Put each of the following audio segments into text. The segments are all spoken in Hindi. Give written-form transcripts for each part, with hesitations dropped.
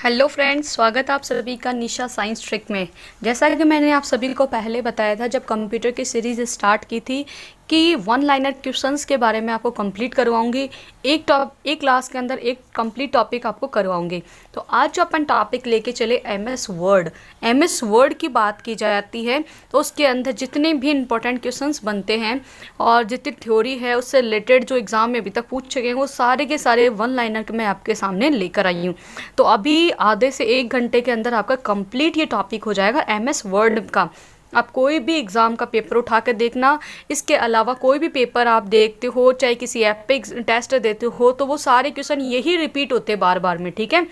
हेलो फ्रेंड्स, स्वागत है आप सभी का निशा साइंस ट्रिक में। जैसा कि मैंने आप सभी को पहले बताया था जब कंप्यूटर की सीरीज़ स्टार्ट की थी कि वन लाइनर क्वेश्चंस के बारे में आपको कंप्लीट करवाऊंगी। एक क्लास के अंदर एक कंप्लीट टॉपिक आपको करवाऊंगी। तो आज जो अपन टॉपिक लेके चले एमएस वर्ड की बात की जाती है तो उसके अंदर जितने भी इंपॉर्टेंट क्वेश्चंस बनते हैं और जितनी थ्योरी है उससे रिलेटेड जो एग्ज़ाम में अभी तक पूछ चुके हैं वो सारे के सारे वन लाइनर मैं आपके सामने लेकर आई हूँ। तो अभी आधे से 1 घंटे के अंदर आपका कंप्लीट ये टॉपिक हो जाएगा एमएस वर्ड का। आप कोई भी एग्ज़ाम का पेपर उठा कर देखना, इसके अलावा कोई भी पेपर आप देखते हो चाहे किसी ऐप पे टेस्ट देते हो तो वो सारे क्वेश्चन यही रिपीट होते हैं बार बार में, ठीक है।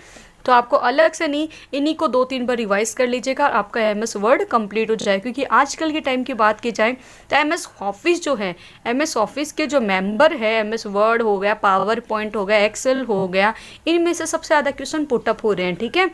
तो आपको अलग से नहीं, इन्हीं को 2-3 बार रिवाइज कर लीजिएगा, आपका एमएस वर्ड कंप्लीट हो जाए। क्योंकि आजकल के टाइम की बात की जाए तो एमएस ऑफिस जो है, एमएस ऑफिस के जो मेंबर है, एमएस वर्ड हो गया, पावर पॉइंट हो गया, एक्सेल हो गया, इनमें से सबसे ज़्यादा क्वेश्चन पुटअप हो रहे हैं, ठीक है।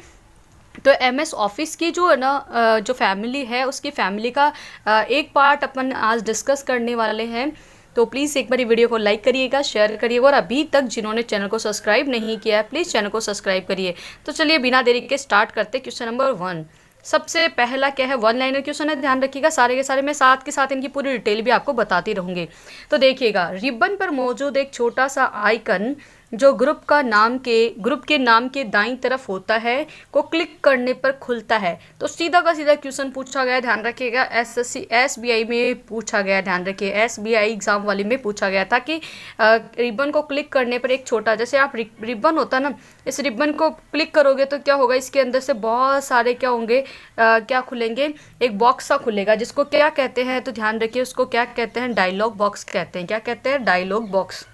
तो एमएस ऑफिस की जो है ना जो फैमिली है उसकी फैमिली का एक पार्ट अपन आज डिस्कस करने वाले हैं। तो प्लीज़ एक बार वीडियो को लाइक करिएगा, शेयर करिएगा और अभी तक जिन्होंने चैनल को सब्सक्राइब नहीं किया है प्लीज़ चैनल को सब्सक्राइब करिए। तो चलिए बिना देरी के स्टार्ट करते क्वेश्चन नंबर 1। सबसे पहला क्या है, वन लाइनर क्वेश्चन है, ध्यान रखिएगा। सारे के सारे मैं साथ के साथ इनकी पूरी डिटेल भी आपको बताती रहूँगी। तो देखिएगा, रिबन पर मौजूद एक छोटा सा आइकन जो ग्रुप के नाम के दाईं तरफ होता है को क्लिक करने पर खुलता है। तो सीधा का सीधा क्वेश्चन पूछा गया, ध्यान रखिएगा। एसबीआई में पूछा गया, ध्यान रखिए, एसबीआई एग्जाम वाले में पूछा गया था कि रिबन को क्लिक करने पर एक छोटा, जैसे आप रिबन होता ना, इस रिबन को क्लिक करोगे तो क्या होगा, इसके अंदर से बहुत सारे क्या होंगे, क्या खुलेंगे, एक बॉक्स सा खुलेगा जिसको क्या कहते हैं, तो ध्यान रखिए उसको क्या कहते हैं, डायलॉग बॉक्स कहते हैं। क्या कहते हैं? Dialogue box.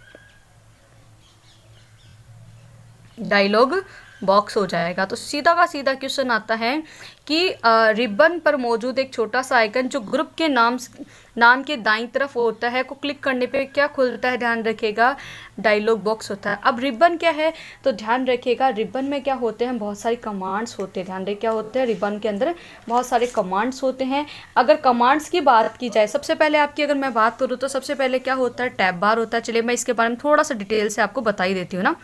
डायलॉग बॉक्स हो जाएगा। तो सीधा का सीधा क्वेश्चन आता है कि रिबन पर मौजूद एक छोटा सा आइकन जो ग्रुप के नाम के दाईं तरफ होता है को क्लिक करने पे क्या खुलता है, ध्यान रखिएगा, डायलॉग बॉक्स होता है। अब रिबन क्या है, तो ध्यान रखिएगा, रिबन में क्या होते हैं, बहुत सारे कमांड्स होते हैं। ध्यान रखिए क्या होते हैं, रिबन के अंदर बहुत सारे कमांड्स होते हैं। अगर कमांड्स की बात की जाए, सबसे पहले आपकी अगर मैं बात करूँ तो सबसे पहले क्या होता है, टैब बार होता है। चलिए मैं इसके बारे में थोड़ा सा डिटेल से आपको बता ही देती हूँ ना,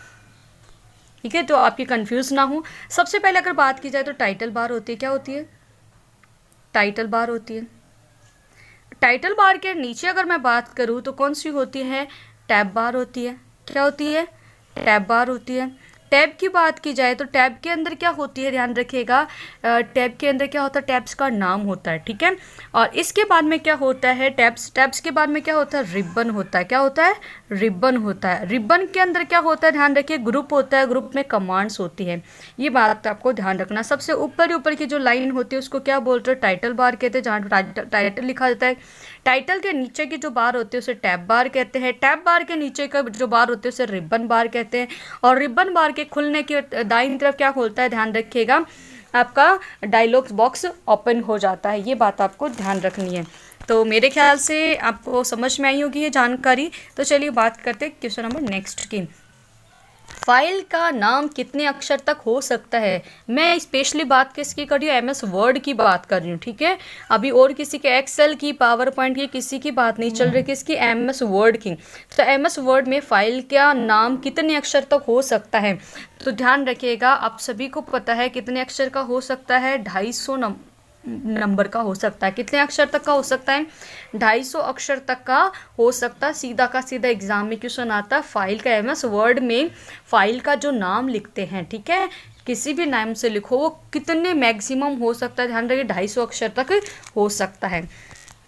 ठीक है, तो आपकी कंफ्यूज ना हो। सबसे पहले अगर बात की जाए तो टाइटल बार होती है। क्या होती है? टाइटल बार होती है। टाइटल बार के नीचे अगर मैं बात करूँ तो कौन सी होती है, टैब बार होती है। क्या होती है? टैब बार होती है। टैब की बात की जाए तो टैब के अंदर क्या होती है, ध्यान रखिएगा, टैब के अंदर क्या होता है, टैब्स का नाम होता है, ठीक है। और इसके बाद में क्या होता है, टैब्स के बाद में क्या होता है, रिबन होता है। क्या होता है? रिबन होता है। रिबन के अंदर क्या होता है, ध्यान रखिए, ग्रुप होता है, ग्रुप में कमांड्स होती है। ये बात आपको ध्यान रखना। सबसे ऊपर की जो लाइन होती है उसको क्या बोलते हैं, टाइटल बार कहते हैं, जहाँ टाइटल लिखा जाता है। टाइटल के नीचे की जो बार होती है उसे टैब बार कहते हैं। टैब बार के नीचे का जो बार होती है उसे रिबन बार कहते हैं। और रिबन बार के खुलने की दाईं तरफ क्या खोलता है, ध्यान रखिएगा, आपका डायलॉग बॉक्स ओपन हो जाता है। ये बात आपको ध्यान रखनी है। तो मेरे ख्याल से आपको समझ में आई होगी ये जानकारी। तो चलिए बात करते हैं क्वेश्चन नंबर नेक्स्ट की। फाइल का नाम कितने अक्षर तक हो सकता है। मैं स्पेशली बात किसकी कर रही हूँ, एमएस वर्ड की बात कर रही हूँ, ठीक है। अभी और किसी के एक्सेल की, पावर पॉइंट की किसी की बात नहीं चल रही, किसकी, एमएस वर्ड की। तो एमएस वर्ड में फाइल का नाम कितने अक्षर तक हो सकता है। तो ध्यान रखिएगा, आप सभी को पता है कितने अक्षर का हो सकता है, 250 नंबर का हो सकता है। कितने अक्षर तक का हो सकता है, 250 अक्षर तक का हो सकता है। सीधा का सीधा एग्जाम में क्वेश्चन आता है फाइल का। एमएस वर्ड में फाइल का जो नाम लिखते हैं, ठीक है, किसी भी नाम से लिखो, वो कितने मैक्सिमम हो सकता है, ध्यान रखिए 250 अक्षर तक हो सकता है।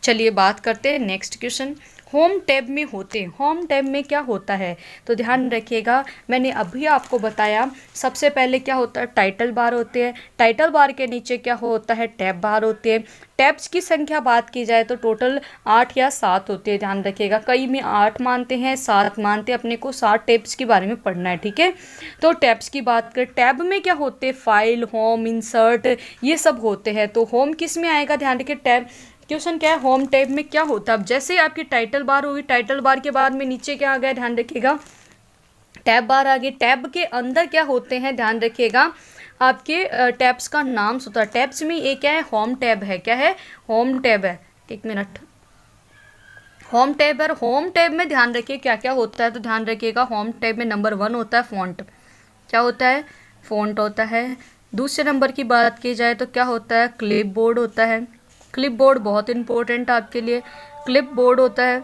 चलिए बात करते हैं नेक्स्ट क्वेश्चन। होम टैब में होते, होम टैब में क्या होता है, तो ध्यान रखिएगा, मैंने अभी आपको बताया सबसे पहले क्या होता है, टाइटल बार होते हैं। टाइटल बार के नीचे क्या होता है, टैब बार होते हैं। टैब्स की संख्या बात की जाए तो टोटल 8 या 7 होते हैं, ध्यान रखिएगा। कई में 8 मानते हैं, 7 मानते हैं, अपने को 7 टैब्स के बारे में पढ़ना है, ठीक है। तो टैब्स की बात करें, टैब में क्या होते हैं, फाइल, होम, इंसर्ट, ये सब होते हैं। तो होम किस में आएगा, ध्यान रखिए, टैब। क्वेश्चन क्या है, होम टैब में क्या होता है। अब जैसे आपकी टाइटल बार होगी, टाइटल बार के बाद में नीचे क्या आ गया, ध्यान रखिएगा, टैब बार आ गई। टैब के अंदर क्या होते हैं, ध्यान रखिएगा, आपके टैब्स का नाम होता है। टैब्स में एक क्या है, होम टैब है। क्या है, होम टैब है। एक मिनट, होम टैब है। होम टैब में ध्यान रखिए क्या क्या होता है, तो ध्यान रखिएगा, होम टैब में नंबर 1 होता है फ़ॉन्ट। क्या होता है, फ़ॉन्ट होता है। दूसरे नंबर की बात की जाए तो क्या होता है, क्लिप बोर्ड होता है। क्लिप बोर्ड बहुत इंपॉर्टेंट आपके लिए, क्लिप बोर्ड होता है।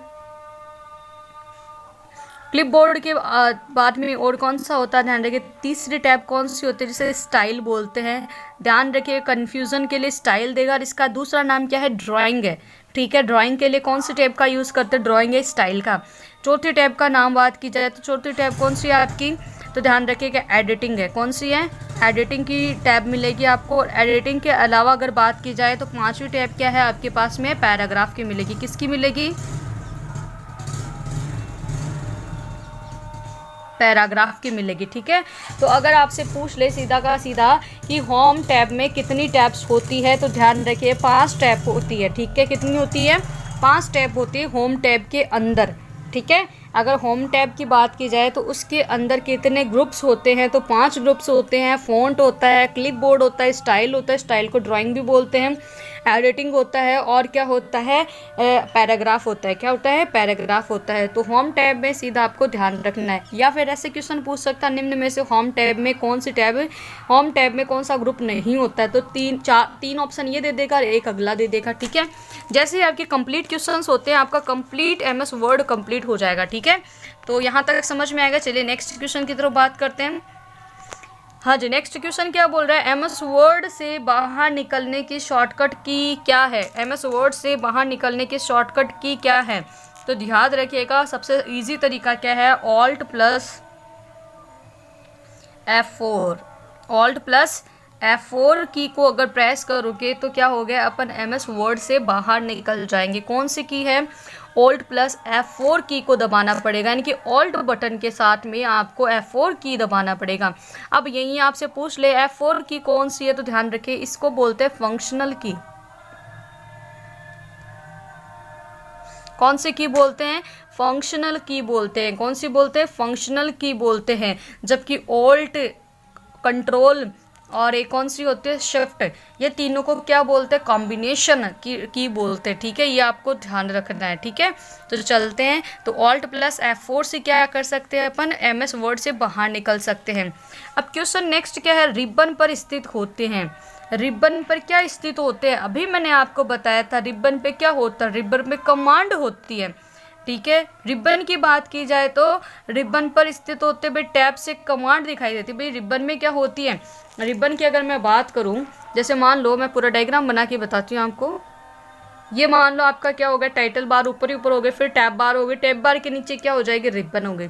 क्लिप बोर्ड के बाद में और कौन सा होता है, ध्यान रखिए। तीसरी टैब कौन सी होती है, जिसे स्टाइल बोलते हैं। ध्यान रखिए, कन्फ्यूजन के लिए स्टाइल देगा, और इसका दूसरा नाम क्या है, ड्राइंग है। ठीक है, ड्राइंग के लिए कौन सी टैब का यूज़ करते हैं, ड्राइंग है, स्टाइल का। चौथी टैब का नाम बात की जाए तो चौथी टैब कौन सी है आपकी, तो ध्यान रखिएगा एडिटिंग है। कौन सी है, एडिटिंग की टैब मिलेगी आपको। एडिटिंग के अलावा अगर बात की जाए तो पांचवी टैब क्या है आपके पास में, पैराग्राफ की मिलेगी। किसकी मिलेगी, पैराग्राफ की मिलेगी। ठीक है, तो अगर आपसे पूछ ले सीधा का सीधा कि होम टैब में कितनी टैब्स होती है, तो ध्यान रखिए 5 टैब होती है। ठीक है, कितनी होती है, 5 टैब होती है होम टैब के अंदर। ठीक है, अगर होम टैब की बात की जाए तो उसके अंदर कितने ग्रुप्स होते हैं, तो 5 ग्रुप्स होते हैं। फ़ॉन्ट होता है, क्लिप बोर्ड होता है, स्टाइल होता है, स्टाइल को ड्राइंग भी बोलते हैं, एडिटिंग होता है, और क्या होता है, पैराग्राफ होता है। क्या होता है, पैराग्राफ होता है। तो होम टैब में सीधा आपको ध्यान रखना है। या फिर ऐसे क्वेश्चन पूछ सकता है, निम्न में से होम टैब में कौन सी टैब, होम टैब में कौन सा ग्रुप नहीं होता है, तो तीन ऑप्शन ये दे देगा और एक अगला दे देगा। ठीक है, जैसे ही आपके कंप्लीट क्वेश्चंस होते हैं, आपका कंप्लीट एमएस वर्ड कंप्लीट हो जाएगा। ठीक है, तो यहाँ तक समझ में आएगा। चलिए नेक्स्ट क्वेश्चन की तरफ बात करते हैं। हाँ जी, नेक्स्ट क्वेश्चन क्या बोल रहा है, एमएस वर्ड से बाहर निकलने की शॉर्टकट की क्या है, एमएस वर्ड से बाहर निकलने की शॉर्टकट की क्या है, तो ध्यान रखिएगा सबसे इजी तरीका क्या है, alt plus F4। Alt plus F4 की को अगर प्रेस करोगे तो क्या हो गया, अपन एमएस वर्ड से बाहर निकल जाएंगे। कौन सी की है, ऑल्ट प्लस F4 की को दबाना पड़ेगा, यानी कि ऑल्ट बटन के साथ में आपको F4 की दबाना पड़ेगा। अब यही आपसे पूछ ले F4 की कौन सी है, तो ध्यान रखिए इसको बोलते हैं फंक्शनल की। कौन सी की बोलते हैं, फंक्शनल की बोलते हैं। कौन सी बोलते हैं, फंक्शनल की बोलते हैं। जबकि ऑल्ट, कंट्रोल और एक कौन सी होती है, शिफ्ट, ये तीनों को क्या बोलते हैं, कॉम्बिनेशन की बोलते हैं। ठीक है, ये आपको ध्यान रखना है। ठीक है, तो चलते हैं। तो ऑल्ट प्लस F4 से क्या कर सकते हैं अपन, एमएस वर्ड से बाहर निकल सकते हैं। अब क्वेश्चन नेक्स्ट क्या है, रिबन पर स्थित होते हैं। रिबन पर क्या स्थित होते हैं, अभी मैंने आपको बताया था रिबन पे क्या होता है, रिबन पे कमांड होती है। ठीक है, रिबन की बात की जाए तो रिबन पर स्थित होते भाई टैब से कमांड दिखाई देती है। भाई रिबन में क्या होती है, रिबन की अगर मैं बात करूं, जैसे मान लो मैं पूरा डायग्राम बना के बताती हूँ आपको। ये मान लो आपका क्या हो गया, टाइटल बार ऊपर ही ऊपर हो गए, फिर टैब बार हो गई, टैब बार के नीचे क्या हो जाएगी, रिबन हो गई।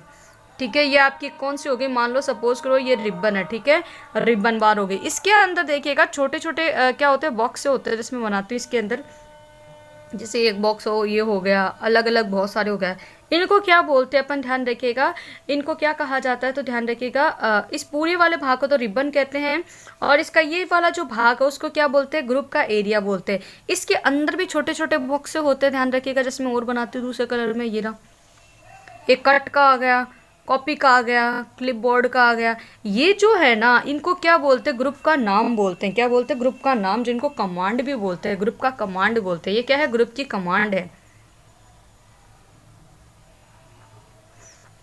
ठीक है, ये आपकी कौन सी हो गई, मान लो सपोज करो ये रिबन है। ठीक है, रिबन बार हो गई। इसके अंदर देखिएगा छोटे छोटे क्या होते हैं, बॉक्स से होते हैं, जिसमें बनाती हूँ इसके अंदर, जैसे एक बॉक्स हो, ये हो गया, अलग अलग बहुत सारे हो गए। इनको क्या बोलते हैं अपन, ध्यान रखिएगा इनको क्या कहा जाता है, तो ध्यान रखिएगा इस पूरे वाले भाग को तो रिबन कहते हैं, और इसका ये वाला जो भाग है उसको क्या बोलते हैं, ग्रुप का एरिया बोलते हैं। इसके अंदर भी छोटे छोटे बॉक्स होते हैं, ध्यान रखिएगा। जैसे मैं और बनाती हूँ दूसरे कलर में, ये रहा, एक कट का आ गया, कॉपी का आ गया, क्लिपबोर्ड का आ गया। ये जो है ना, इनको क्या बोलते हैं, ग्रुप का नाम बोलते हैं। क्या बोलते हैं, ग्रुप का नाम, जिनको कमांड भी बोलते हैं, ग्रुप का कमांड बोलते हैं। ये क्या है, ग्रुप की कमांड है।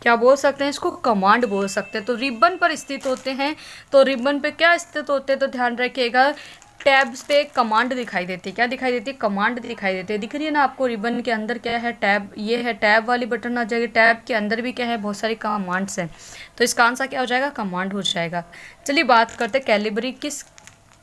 क्या बोल सकते हैं, इसको कमांड बोल सकते हैं। तो रिबन पर स्थित होते हैं, तो रिबन पे क्या स्थित होते हैं, तो ध्यान रखिएगा टैब्स पे कमांड दिखाई देती है। क्या दिखाई देती है, कमांड दिखाई देती है। दिख रही है ना आपको, रिबन के अंदर क्या है, टैब, ये है टैब वाली बटन आ जाएगी। टैब के अंदर भी क्या है, बहुत सारी कमांड्स हैं। तो इसका आंसर क्या हो जाएगा, कमांड हो जाएगा। चलिए बात करते हैं कैलिबरी किस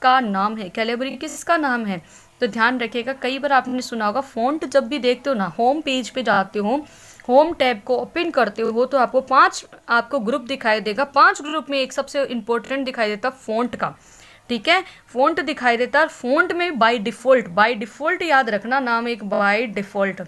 का नाम है, कैलिबरी किसका नाम है, तो ध्यान रखिएगा कई बार आपने सुना होगा, फ़ॉन्ट जब भी देखते हो ना, होम पेज पे जाते हो, होम टैब को ओपन करते हो तो आपको 5 आपको ग्रुप दिखाई देगा। 5 ग्रुप में एक सबसे इंपॉर्टेंट दिखाई देता फ़ॉन्ट का। ठीक है, फ़ॉन्ट दिखाई देता है। फ़ॉन्ट में बाय डिफ़ॉल्ट याद रखना नाम एक, बाय डिफ़ॉल्ट।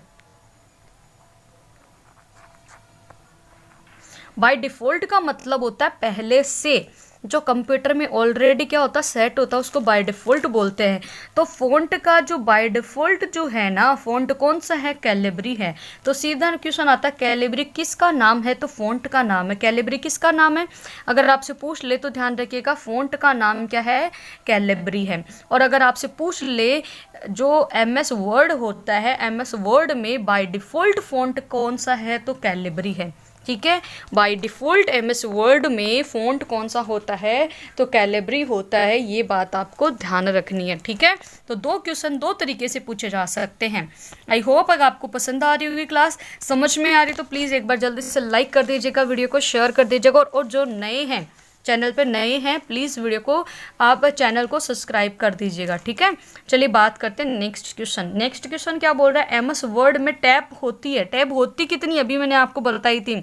बाय डिफ़ॉल्ट का मतलब होता है पहले से, जो कंप्यूटर में ऑलरेडी क्या होता है, सेट होता है, उसको बाय डिफ़ॉल्ट बोलते हैं। तो फ़ॉन्ट का जो बाय डिफ़ॉल्ट जो है ना, फ़ॉन्ट कौन सा है, कैलिबरी है। तो सीधा क्वेश्चन आता है कैलिबरी किसका नाम है, तो फ़ॉन्ट का नाम है। कैलिबरी किसका नाम है, अगर आपसे पूछ ले तो ध्यान रखिएगा फ़ॉन्ट का नाम क्या है, कैलिबरी है। और अगर आपसे पूछ ले जो एमएस वर्ड होता है, एमएस वर्ड में बाय डिफ़ॉल्ट फ़ॉन्ट कौन सा है, तो कैलिबरी है। ठीक है। बाय डिफ़ॉल्ट एमएस वर्ड में फ़ॉन्ट कौन सा होता है, तो कैलिब्री होता है, ये बात आपको ध्यान रखनी है, ठीक है। तो 2 क्वेश्चन 2 तरीके से पूछे जा सकते हैं। आई होप अगर आपको पसंद आ रही होगी क्लास, समझ में आ रही, तो प्लीज़ एक बार जल्दी से लाइक कर दीजिएगा, वीडियो को शेयर कर दीजिएगा, और जो नए हैं चैनल पे नए हैं प्लीज़ वीडियो को आप चैनल को सब्सक्राइब कर दीजिएगा, ठीक है। चलिए बात करते हैं नेक्स्ट क्वेश्चन। नेक्स्ट क्वेश्चन क्या बोल रहा है, एमएस वर्ड में टैब होती है, टैब होती कितनी, अभी मैंने आपको बताई थी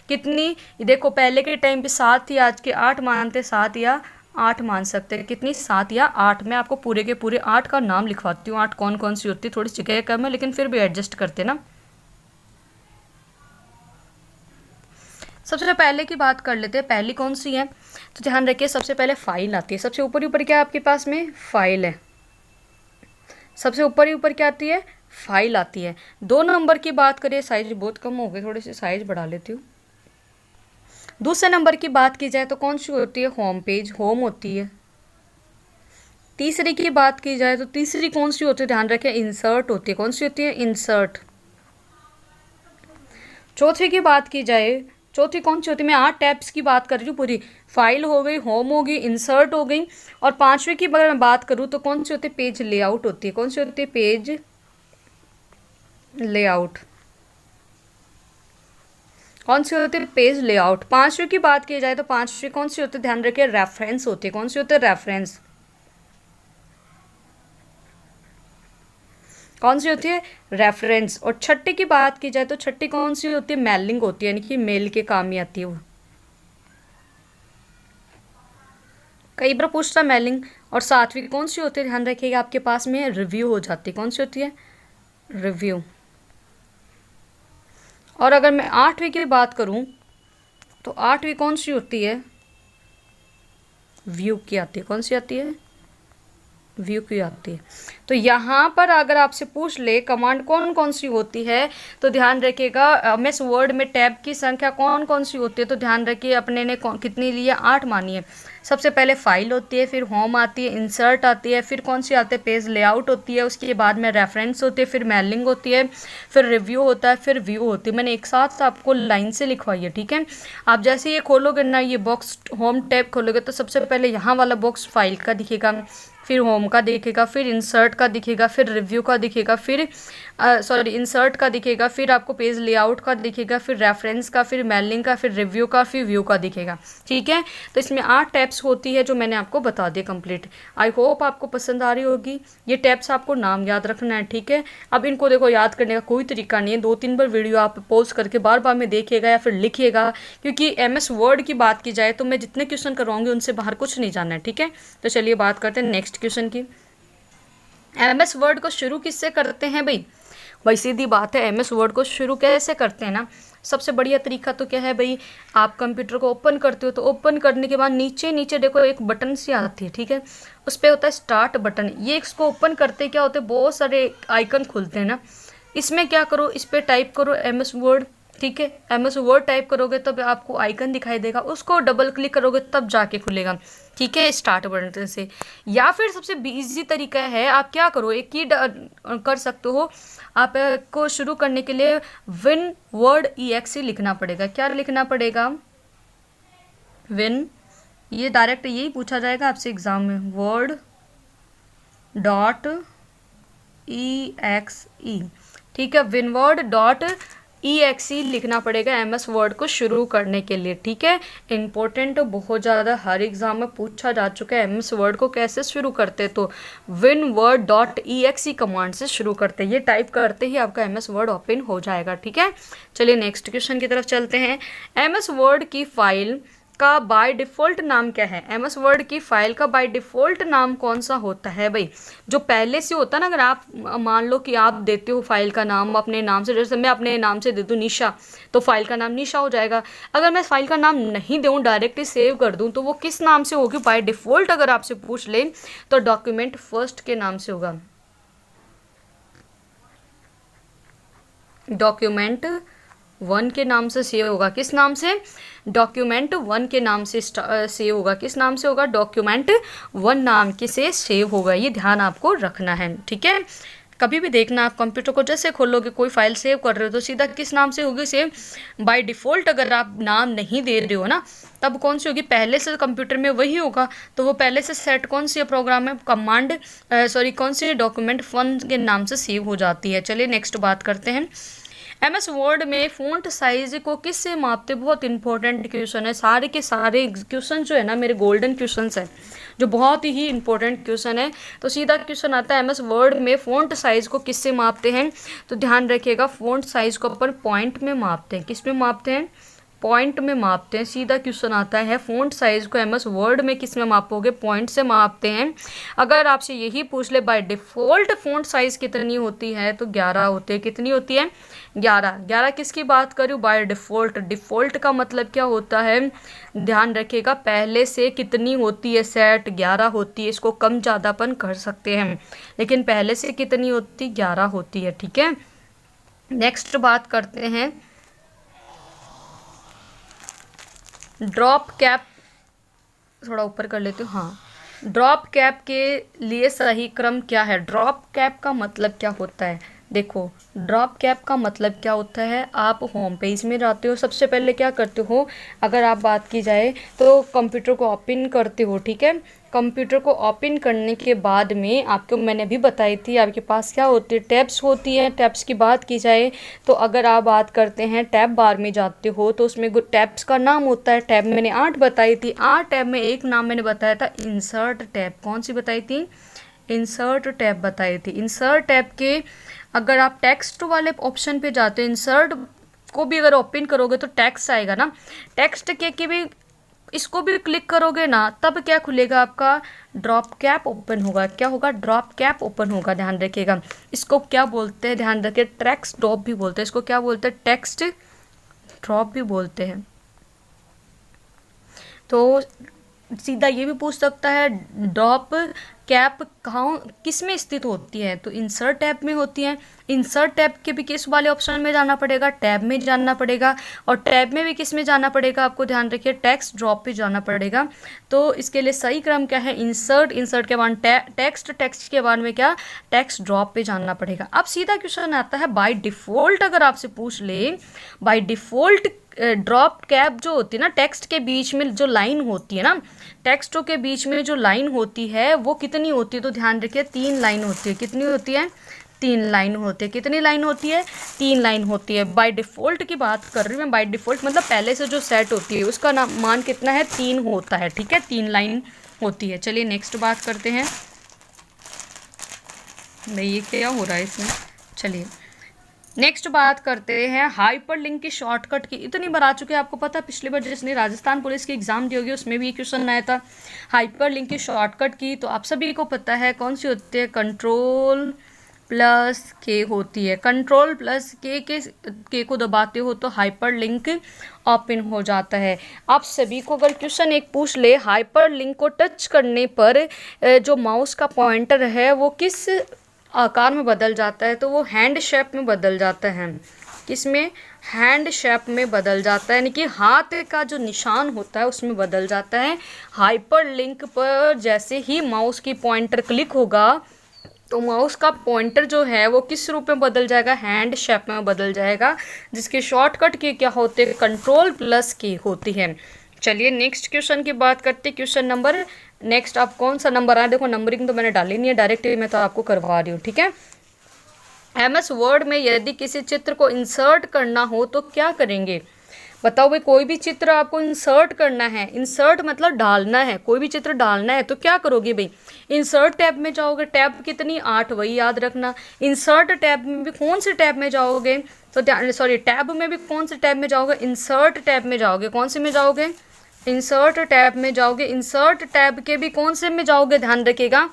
कितनी, देखो पहले के टाइम पे 7 थी, आज के 8 मानते, 7 या 8 मान सकते हैं, कितनी 7 या 8। मैं आपको पूरे के पूरे 8 का नाम लिखवाती हूँ, 8 कौन कौन सी होती है, थोड़ी जगह कम है लेकिन फिर भी एडजस्ट करते ना। सबसे पहले की बात कर लेते हैं, पहली कौन सी है, तो ध्यान रखिए सबसे पहले फाइल आती है, सबसे ऊपर ऊपर क्या आपके पास में फाइल है, सबसे ऊपर ही ऊपर क्या आती है, फाइल आती है। 2 नंबर की बात करिए, साइज बहुत कम हो गई, थोड़ी सी साइज बढ़ा लेती हूँ। दूसरे नंबर की बात की जाए तो कौन सी होती है, होम पेज, होम होती है। तीसरी की बात की जाए तो तीसरी कौन सी होती है, ध्यान रखें, इंसर्ट होती है, कौन सी होती है, इंसर्ट। चौथी की बात की जाए, चौथी कौन सी होती है, मैं 8 टैब्स की बात कर रही हूँ पूरी, फाइल हो गई, होम हो गई, इंसर्ट हो गई, और पांचवी की अगर मैं बात करूँ तो कौन सी होती है, पेज लेआउट होती है, कौन सी होती है, पेज लेआउट, कौन सी होती है, पेज लेआउट। पांचवी की बात की जाए तो पांचवी कौन सी होती है, ध्यान रखिए, रेफरेंस होती है, कौन सी होती है, रेफरेंस, कौन सी होती है, रेफरेंस। और छठी की बात की जाए तो छठी कौन सी होती है, मेलिंग होती है, यानी कि मेल के काम में आती है वो, कई बार पूछता मेलिंग। और सातवीं कौन सी होती है, ध्यान रखिएगा, आपके पास में रिव्यू हो जाती है, कौन सी होती है, रिव्यू। और अगर मैं आठवीं की बात करूं तो आठवीं कौन सी होती है, व्यू की आती है, कौन सी आती है, व्यू की आती है। तो यहाँ पर अगर आपसे पूछ ले कमांड कौन कौन सी होती है, तो ध्यान रखिएगा एमएस वर्ड में टैब की संख्या कौन कौन सी होती है, तो ध्यान रखिए अपने ने कितनी ली है, 8 मानी है। सबसे पहले फाइल होती है, फिर होम आती है, इंसर्ट आती है, फिर कौन सी आती है, पेज लेआउट होती है, उसके बाद में रेफरेंस होती है, फिर मेलिंग होती है, फिर रिव्यू होता है, फिर व्यू होती है। मैंने एक साथ आपको लाइन से लिखवाई है, ठीक है। आप जैसे ये खोलोगे ना, ये बॉक्स होम टैब खोलोगे तो सबसे पहले यहाँ वाला बॉक्स फाइल का दिखेगा, फिर होम का दिखेगा, फिर इंसर्ट का दिखेगा, फिर रिव्यू का दिखेगा, फिर इंसर्ट का दिखेगा, फिर आपको पेज लेआउट का दिखेगा, फिर रेफरेंस का, फिर मेलिंग का, फिर रिव्यू का, फिर व्यू का दिखेगा, ठीक है। तो इसमें 8 टैब्स होती है जो मैंने आपको बता दिया कंप्लीट। आई होप आपको पसंद आ रही होगी। ये टैब्स आपको नाम याद रखना है, ठीक है। अब इनको देखो याद करने का कोई तरीका नहीं है, 2-3 बार वीडियो आप पॉज करके बार बार में देखिएगा या फिर लिखिएगा, क्योंकि एमएस वर्ड की बात की जाए तो मैं जितने क्वेश्चन करवाऊंगी उनसे बाहर कुछ नहीं जाना है, ठीक है। तो चलिए बात करते हैं नेक्स्ट क्वेश्चन की। एमएस वर्ड को शुरू किससे करते हैं भाई सीधी बात है, एमएस वर्ड को शुरू कैसे करते हैं ना, सबसे बढ़िया तरीका तो क्या है भाई, आप कंप्यूटर को ओपन करते हो तो ओपन करने के बाद नीचे नीचे देखो एक बटन सी आती है, ठीक है, उस पर होता है स्टार्ट बटन। ये इसको ओपन करते क्या होते हैं, बहुत सारे आइकन खुलते हैं ना, इसमें क्या करो, इस पर टाइप करो एमएस वर्ड, ठीक है। एमएस वर्ड टाइप करोगे तब आपको आइकन दिखाई देगा, उसको डबल क्लिक करोगे तब जाके खुलेगा, ठीक है, स्टार्ट बटन से। या फिर सबसे इजी तरीका है, आप क्या करो, एक की कर सकते हो, आपको शुरू करने के लिए विन वर्ड EXE लिखना पड़ेगा। क्या लिखना पड़ेगा, विन, ये डायरेक्ट यही पूछा जाएगा आपसे एग्जाम में, वर्ड डॉट EXE, ठीक है, विनवर्ड डॉट EXE लिखना पड़ेगा एमएस वर्ड को शुरू करने के लिए, ठीक है। इंपॉर्टेंट बहुत ज़्यादा, हर एग्जाम में पूछा जा चुका है एमएस वर्ड को कैसे शुरू करते, तो विनवर्ड डॉट EXE कमांड से शुरू करते हैं। ये टाइप करते ही आपका एमएस वर्ड ओपन हो जाएगा, ठीक है। चलिए नेक्स्ट क्वेश्चन की तरफ चलते हैं। एमएस वर्ड की फाइल का बाय डिफ़ॉल्ट नाम क्या है, एमएस वर्ड की फाइल का बाय डिफ़ॉल्ट नाम कौन सा होता है भाई, जो पहले से होता है ना, अगर आप मान लो कि आप देते हो फाइल का नाम अपने नाम से, जैसे मैं अपने नाम से दे दूँ निशा, तो फाइल का नाम निशा हो जाएगा। अगर मैं फाइल का नाम नहीं दूँ, डायरेक्टली सेव कर दूँ, तो वो किस नाम से होगी बाय डिफ़ॉल्ट, अगर आपसे पूछ लें तो डॉक्यूमेंट फर्स्ट के नाम से होगा, डॉक्यूमेंट 1 के नाम से सेव होगा। किस नाम से, डॉक्यूमेंट 1 के नाम से सेव होगा। किस नाम से होगा, डॉक्यूमेंट 1 नाम के से सेव होगा। ये ध्यान आपको रखना है, ठीक है। कभी भी देखना, आप कंप्यूटर को जैसे खोलोगे, कोई फाइल सेव कर रहे हो तो सीधा किस नाम से होगी सेव? बाय डिफ़ॉल्ट अगर आप नाम नहीं दे रहे हो ना, तब कौन सी होगी? पहले से कंप्यूटर में वही होगा, तो वो पहले से सेट कौन सी प्रोग्राम है, कमांड कौन सी डॉक्यूमेंट वन के नाम से सेव हो जाती है। चलिए नेक्स्ट बात करते हैं। एमएस वर्ड में फ़ॉन्ट साइज को किससे मापते? बहुत इंपॉर्टेंट क्वेश्चन है। सारे के सारे क्वेश्चन जो है ना मेरे गोल्डन क्वेश्चंस हैं, जो बहुत ही इंपॉर्टेंट क्वेश्चन है। तो सीधा क्वेश्चन आता है, एमएस वर्ड में फ़ॉन्ट साइज को किससे मापते हैं? तो ध्यान रखिएगा, फ़ॉन्ट साइज को अपन पॉइंट में मापते हैं। किस में मापते हैं? पॉइंट में मापते हैं। सीधा क्वेश्चन आता है, फ़ॉन्ट साइज को एमएस वर्ड में किस में मापोगे? पॉइंट से मापते हैं। अगर आपसे यही पूछ ले बाय डिफ़ॉल्ट फ़ॉन्ट साइज कितनी होती है, तो 11 होती है। कितनी होती है? 11। 11 किसकी बात करूँ? By default. डिफ़ॉल्ट का मतलब क्या होता है? ध्यान रखिएगा, पहले से कितनी होती है सेट? 11 होती है। इसको कम ज़्यादापन कर सकते हैं, लेकिन पहले से कितनी होती? 11 होती है। ठीक है, नेक्स्ट बात करते हैं, ड्रॉप कैप। थोड़ा ऊपर कर लेती हूँ। हाँ, ड्रॉप कैप के लिए सही क्रम क्या है? ड्रॉप कैप का मतलब क्या होता है? देखो, ड्रॉप कैप का मतलब क्या होता है? आप होम पेज में जाते हो, सबसे पहले क्या करते हो? अगर आप बात की जाए तो कंप्यूटर को ओपन करते हो। ठीक है, कंप्यूटर को ओपन करने के बाद में आपको मैंने भी बताई थी, आपके पास क्या होती है? टैब्स होती है। टैब्स की बात की जाए तो अगर आप बात करते हैं टैब बार में जाते हो तो उसमें टैब्स का नाम होता है। टैब मैंने 8 बताई थी। 8 टैब में एक नाम मैंने बताया था इंसर्ट टैब। कौन सी बताई थी? इंसर्ट टैब बताई थी। इंसर्ट टैब के अगर आप टेक्स्ट वाले ऑप्शन पे जाते हो, इंसर्ट को भी अगर ओपन करोगे तो टेक्स्ट आएगा ना, टेक्स्ट के भी इसको भी क्लिक करोगे ना, तब क्या खुलेगा? आपका ड्रॉप कैप ओपन होगा। क्या होगा? ड्रॉप कैप ओपन होगा। ध्यान रखिएगा, इसको क्या बोलते हैं? ध्यान रखिए, टेक्स्ट ड्रॉप भी बोलते हैं। इसको क्या बोलते हैं? टेक्स्ट ड्रॉप भी बोलते हैं। तो सीधा ये भी पूछ सकता है, ड्रॉप कैप कहाँ किस में स्थित होती है? तो इंसर्ट टैब में होती है। इंसर्ट टैब के भी किस वाले ऑप्शन में जाना पड़ेगा? टैब में जाना पड़ेगा। और टैब में भी किस में जाना पड़ेगा? आपको ध्यान रखिए, टेक्स्ट ड्रॉप पे जाना पड़ेगा। तो इसके लिए सही क्रम क्या है? इंसर्ट, इंसर्ट के बाद टेक्स्ट, टेक्स्ट के बाद में क्या? टेक्स्ट ड्रॉप पे जाना पड़ेगा। अब सीधा क्वेश्चन आता है, बाय डिफ़ॉल्ट अगर आपसे पूछ ले, बाय डिफ़ॉल्ट ड्रॉप कैप जो होती है ना, टेक्स्ट के बीच में जो लाइन होती है ना, टेक्स्टों के बीच में जो लाइन होती है वो कितनी होती है? तो ध्यान रखिए, 3 लाइन होती है। कितनी होती है? 3 लाइन होती है। कितनी लाइन होती है? 3 लाइन होती है। बाय डिफ़ॉल्ट की बात कर रही हूँ मैं। बाय डिफ़ॉल्ट मतलब पहले से जो सेट होती है उसका नाम मान कितना है? 3 होता है। ठीक है, 3 लाइन होती है। चलिए नेक्स्ट बात करते हैं। भाई ये क्या हो रहा है इसमें? चलिए नेक्स्ट बात करते हैं हाइपर लिंक की शॉर्टकट की। इतनी बार आ चुके हैं, आपको पता है पिछली बार जिसने राजस्थान पुलिस की एग्जाम दी होगी उसमें भी ये क्वेश्चन आया था हाइपर लिंक की शॉर्टकट की। तो आप सभी को पता है कौन सी होती है? कंट्रोल प्लस के होती है। कंट्रोल प्लस के को दबाते हो तो हाइपर लिंक ओपन हो जाता है। आप सभी को अगर क्वेश्चन एक पूछ ले, हाइपर लिंक को टच करने पर जो माउस का पॉइंटर है वो किस आकार में बदल जाता है? तो वो हैंड शेप में बदल जाता है। किसमें? हैंड शेप में बदल जाता है, यानी कि हाथ का जो निशान होता है उसमें बदल जाता है। हाइपर लिंक पर जैसे ही माउस की पॉइंटर क्लिक होगा तो माउस का पॉइंटर जो है वो किस रूप में बदल जाएगा? हैंड शेप में बदल जाएगा, जिसके शॉर्टकट की क्या होते हैं? कंट्रोल प्लस की होती है। चलिए नेक्स्ट क्वेश्चन की बात करते हैं। क्वेश्चन नंबर नेक्स्ट आप कौन सा नंबर आया? देखो नंबरिंग तो मैंने डाली नहीं है, डायरेक्टली मैं तो आपको करवा रही हूँ। ठीक है, एमएस वर्ड में यदि किसी चित्र को इंसर्ट करना हो तो क्या करेंगे? बताओ भाई, कोई भी चित्र आपको इंसर्ट करना है, इंसर्ट मतलब डालना है, कोई भी चित्र डालना है तो क्या करोगे भाई? इंसर्ट टैब में जाओगे। टैब कितनी? 8, वही याद रखना। इंसर्ट टैब में भी कौन से टैब में जाओगे? तो टैब में भी कौन से टैब में जाओगे? इंसर्ट टैब में जाओगे। कौन से में जाओगे? इंसर्ट टैब में जाओगे। इंसर्ट टैब के भी कौन से में जाओगे? ध्यान रखिएगा,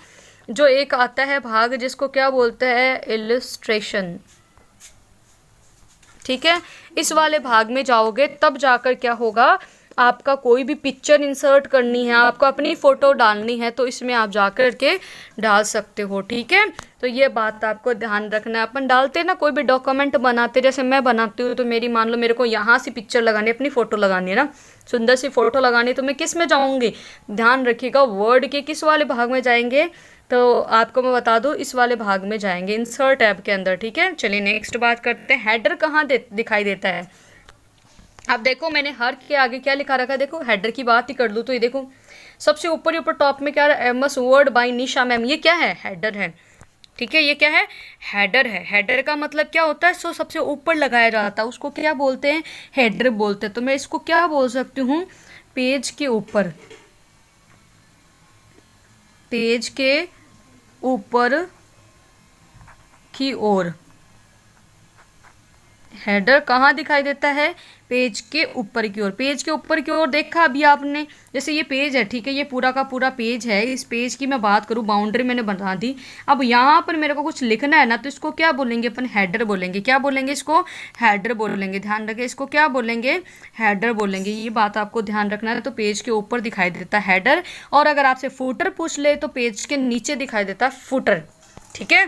जो एक आता है भाग जिसको क्या बोलते हैं? इलस्ट्रेशन। ठीक है, इस वाले भाग में जाओगे तब जाकर क्या होगा? आपका कोई भी पिक्चर इंसर्ट करनी है, आपको अपनी फ़ोटो डालनी है, तो इसमें आप जा कर के डाल सकते हो, ठीक है। तो ये बात आपको ध्यान रखना है। अपन डालते हैं ना कोई भी डॉक्यूमेंट बनाते, जैसे मैं बनाती हूँ, तो मेरी मान लो मेरे को यहाँ से पिक्चर लगानी है, अपनी फ़ोटो लगानी है ना, सुंदर सी फ़ोटो लगानी है, तो मैं किस में जाऊँगी, ध्यान रखिएगा, वर्ड के किस वाले भाग में जाएंगे, तो आपको मैं बता दूँ इस वाले भाग में जाएंगे, इंसर्ट टैब के अंदर, ठीक है। चलिए नेक्स्ट बात करते हैं, हेडर कहाँ दिखाई देता है। अब देखो मैंने हर के आगे क्या लिखा रखा है, देखो हेडर की बात ही कर लूँ तो ये देखो सबसे ऊपर ही ऊपर टॉप में क्या है, MS word by Nisha ma'am, ये क्या है, हेडर है, ठीक है। ये क्या है, हेडर है। हेडर का मतलब क्या होता है, सो सबसे ऊपर लगाया जाता है, उसको क्या बोलते हैं, हेडर बोलते हैं। तो मैं इसको क्या बोल सकती हूँ, पेज के ऊपर, पेज के ऊपर की ओर। हेडर कहाँ दिखाई देता है, पेज के ऊपर की ओर। पेज के ऊपर की ओर देखा अभी आपने, जैसे ये पेज है, ठीक है, ये पूरा का पूरा पेज है। इस पेज की मैं बात करूँ, बाउंड्री मैंने बना दी। अब यहाँ पर मेरे को कुछ लिखना है ना, तो इसको क्या बोलेंगे अपन, हेडर बोलेंगे। क्या बोलेंगे इसको, हेडर बोलेंगे। ध्यान रखें, इसको क्या बोलेंगे, हेडर बोलेंगे। ये बात आपको ध्यान रखना है। तो पेज के ऊपर दिखाई देता है हेडर, और अगर आपसे फुटर पूछ ले तो पेज के नीचे दिखाई देता है फुटर, ठीक है।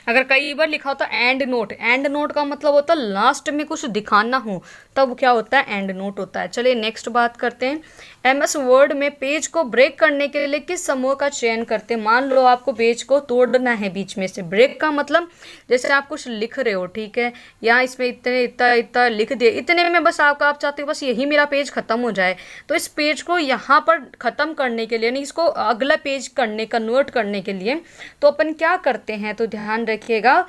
अगर कई बार लिखा होता है एंड नोट, एंड नोट का मतलब होता है लास्ट में कुछ दिखाना हो, तब क्या होता है, एंड नोट होता है। चलिए नेक्स्ट बात करते हैं, एमएस वर्ड में पेज को ब्रेक करने के लिए किस समूह का चयन करते हैं। मान लो आपको पेज को तोड़ना है बीच में से, ब्रेक का मतलब जैसे आप कुछ लिख रहे हो, ठीक है, यहाँ इसमें इतने इतना इतना लिख दिए, इतने में बस आप चाहते हो बस यही मेरा पेज खत्म हो जाए, तो इस पेज को यहाँ पर ख़त्म करने के लिए, यानी इसको अगला पेज करने, कन्वर्ट करने के लिए, तो अपन क्या करते हैं, तो ध्यान रखिएगा,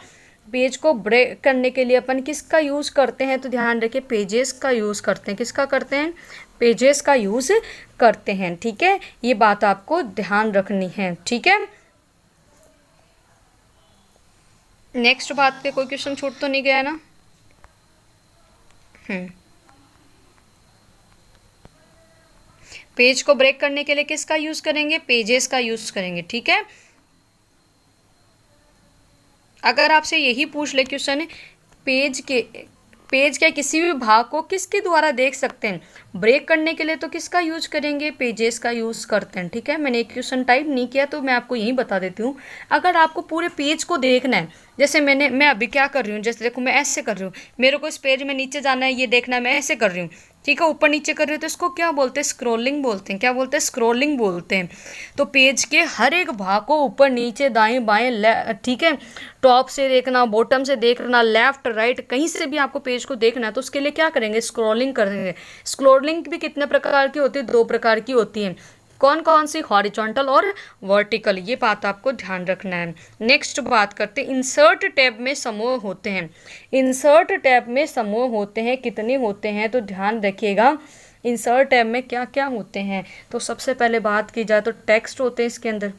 पेज को ब्रेक करने के लिए अपन किसका यूज़ करते हैं, तो ध्यान रखिए, पेजेस का यूज़ करते हैं। किसका करते हैं, पेजेस का यूज़ करते हैं, ठीक है। ये बात आपको ध्यान रखनी है, ठीक है। नेक्स्ट बात पे कोई क्वेश्चन छूट तो नहीं गया ना। पेज को ब्रेक करने के लिए किसका यूज़ करेंगे, पेजेस का यूज़ करेंगे, ठीक है। अगर आपसे यही पूछ ले क्वेश्चन, पेज के किसी भी भाग को किसके द्वारा देख सकते हैं, ब्रेक करने के लिए तो किसका यूज करेंगे, पेजेस का यूज़ करते हैं, ठीक है। मैंने एक क्वेश्चन टाइप नहीं किया तो मैं आपको यही बता देती हूँ। अगर आपको पूरे पेज को देखना है, जैसे मैं अभी क्या कर रही हूँ, जैसे देखो मैं ऐसे कर रही हूँ, मेरे को इस पेज में नीचे जाना है, ये देखना है, मैं ऐसे कर रही हूँ, ठीक है, ऊपर नीचे कर रही हूँ, तो इसको क्या बोलते हैं, स्क्रॉलिंग बोलते हैं। क्या बोलते हैं, स्क्रॉलिंग बोलते हैं। तो पेज के हर एक भाग को ऊपर नीचे दाएं बाएं, ठीक है, टॉप से देखना, बॉटम से देखना, लेफ्ट राइट, कहीं से भी आपको पेज को देखना है, तो उसके लिए क्या करेंगे, स्क्रॉलिंग करेंगे। स्क्रॉलिंग भी कितने प्रकार की होती है, 2 प्रकार की होती है। कौन कौन सी, हॉरिजॉन्टल और वर्टिकल, ये बात आपको ध्यान रखना है। नेक्स्ट बात करते हैं, इंसर्ट टैब में समूह होते हैं। इंसर्ट टैब में समूह होते हैं, कितने होते हैं, तो ध्यान रखिएगा, इंसर्ट टैब में क्या क्या होते हैं। तो सबसे पहले बात की जाए तो टेक्स्ट होते हैं इसके अंदर,